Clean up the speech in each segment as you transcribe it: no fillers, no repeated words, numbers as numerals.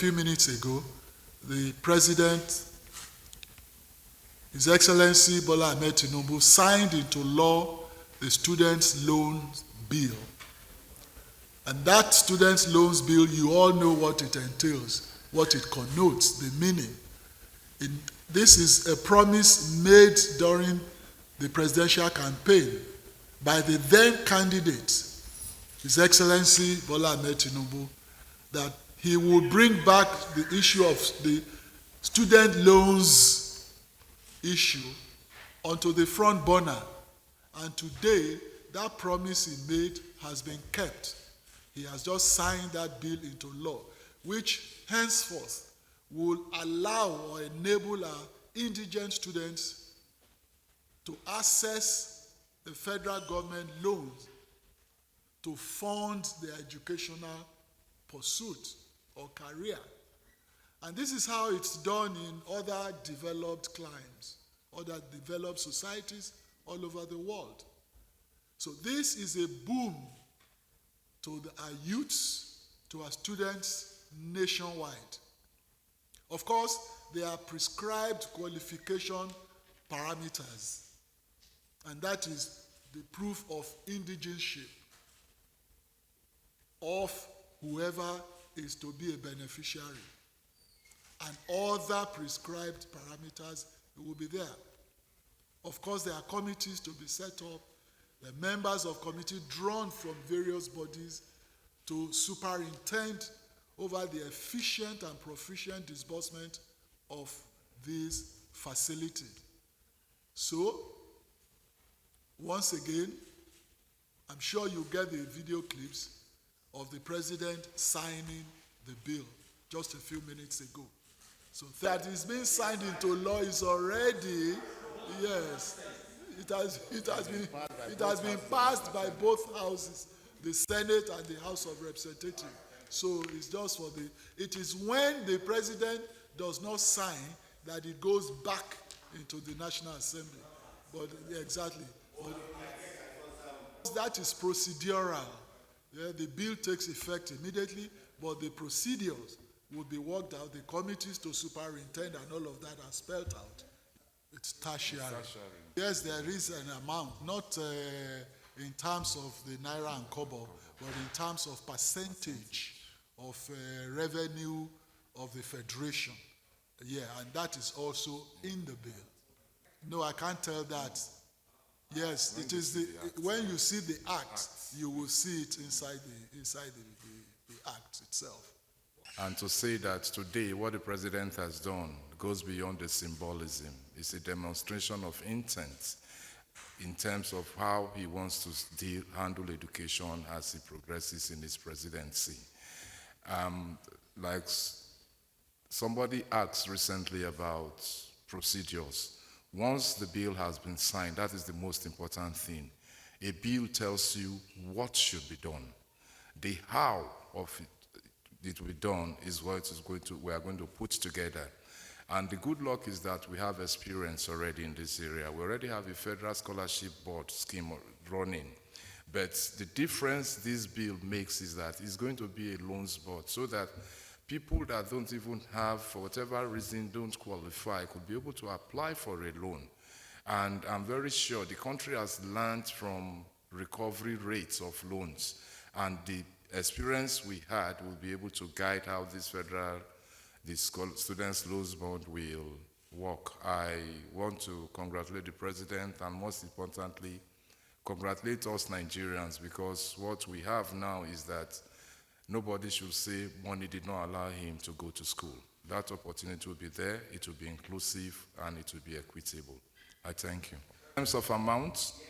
few minutes ago, the President, His Excellency Bola Ahmed Tinubu, signed into law the Students' Loans Bill. And that Students' Loans Bill, you all know what it entails, what it connotes, the meaning. This is a promise made during the presidential campaign by the then candidate, His Excellency Bola Ahmed Tinubu, that he will bring back the issue of the student loans issue onto the front burner. And today, that promise he made has been kept. He has just signed that bill into law, which henceforth will allow or enable our indigent students to access the federal government loans to fund their educational pursuit or career. And this is how it's done in other developed climes, other developed societies all over the world. So this is a boom to our youths, to our students nationwide. Of course, there are prescribed qualification parameters, and that is the proof of indigenship of whoever is to be a beneficiary. And other prescribed parameters will be there. Of course, there are committees to be set up, the members of committee drawn from various bodies to superintend over the efficient and proficient disbursement of this facility. So, once again, I'm sure you get the video clips of the president signing the bill just a few minutes ago. So that is being signed into law is already, yes, it has been passed by both houses, the Senate and the House of Representatives. So it's just for it is when the president does not sign that it goes back into the National Assembly. But exactly. But that is procedural. Yeah, the bill takes effect immediately, but the procedures will be worked out. The committees to superintend and all of that are spelled out. It's tertiary. Yes, there is an amount, not in terms of the naira and kobo, but in terms of percentage of revenue of the federation. Yeah, and that is also in the bill. No, I can't tell that. Yes, it is when you see the act, you will see it inside the act itself. And to say that today what the president has done goes beyond the symbolism. It's a demonstration of intent in terms of how he wants to handle education as he progresses in his presidency. Like somebody asked recently about procedures. Once the bill has been signed, that is the most important thing. A bill tells you what should be done. The how of it will be done is what we are going to put together. And the good luck is that we have experience already in this area. We already have a federal scholarship board scheme running. But the difference this bill makes is that it's going to be a loans board so that people that don't even have, for whatever reason, don't qualify, could be able to apply for a loan. And I'm very sure the country has learned from recovery rates of loans. And the experience we had will be able to guide how this Students' Loans Board will work. I want to congratulate the president and most importantly, congratulate us Nigerians, because what we have now is that nobody should say money did not allow him to go to school. That opportunity will be there, it will be inclusive, and it will be equitable. I thank you. In terms of amounts,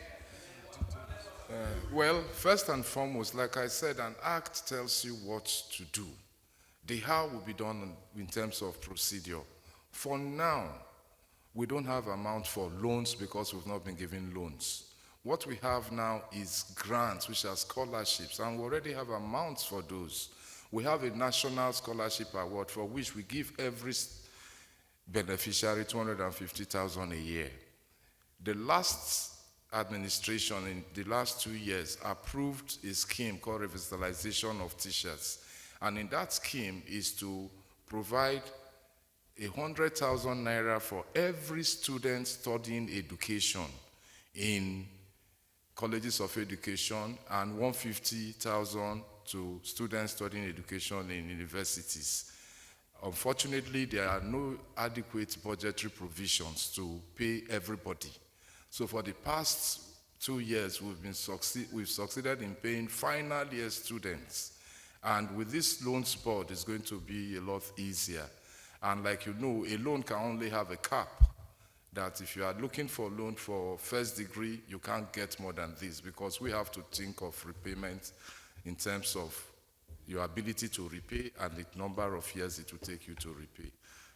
well, first and foremost, like I said, an act tells you what to do. The how will be done in terms of procedure. For now, we don't have amount for loans because we've not been given loans. What we have now is grants, which are scholarships, and we already have amounts for those. We have a national scholarship award for which we give every beneficiary 250,000 a year. The last administration in the last 2 years approved a scheme called revitalization of teachers. And in that scheme is to provide 100,000 naira for every student studying education in colleges of education and 150,000 to students studying education in universities. Unfortunately, there are no adequate budgetary provisions to pay everybody. So for the past 2 years, we've succeeded in paying final year students. And with this loans board, it's going to be a lot easier. And like you know, a loan can only have a cap, that if you are looking for a loan for first degree, you can't get more than this, because we have to think of repayment in terms of your ability to repay and the number of years it will take you to repay.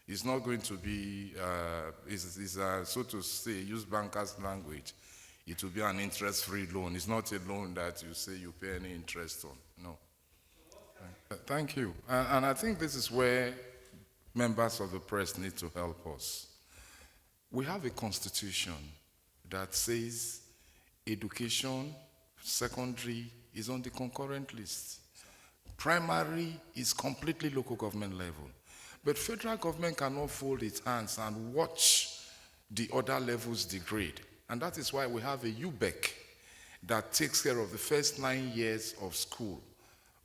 It's not going to be, so to say, use bankers' language, it will be an interest-free loan. It's not a loan that you say you pay any interest on, no. Thank you. And I think this is where members of the press need to help us. We have a constitution that says education, secondary is on the concurrent list. Primary is completely local government level. But federal government cannot fold its hands and watch the other levels degrade. And that is why we have a UBEC that takes care of the first 9 years of school.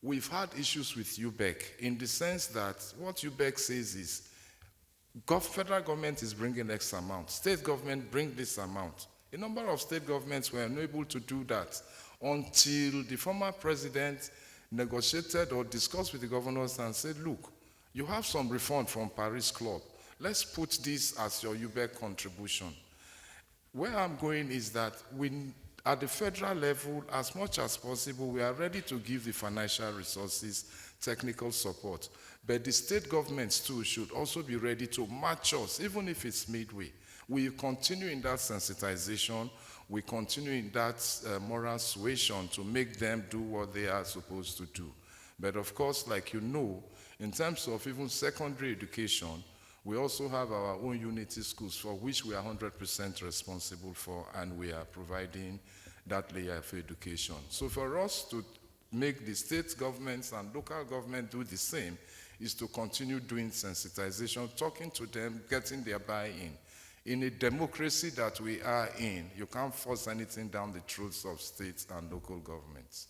We've had issues with UBEC in the sense that what UBEC says is, federal government is bringing X amount, state government bring this amount. A number of state governments were unable to do that until the former president negotiated or discussed with the governors and said, look, you have some refund from Paris Club. Let's put this as your UBEC contribution. Where I'm going is that at the federal level, as much as possible, we are ready to give the financial resources, technical support. But the state governments too should also be ready to match us, even if it's midway. We continue in that sensitization, we continue in that moral suasion to make them do what they are supposed to do. But of course, like you know, in terms of even secondary education, we also have our own unity schools for which we are 100% responsible for, and we are providing that layer of education. So for us to make the state governments and local government do the same is to continue doing sensitization, talking to them, getting their buy-in. In a democracy that we are in, you can't force anything down the throats of states and local governments.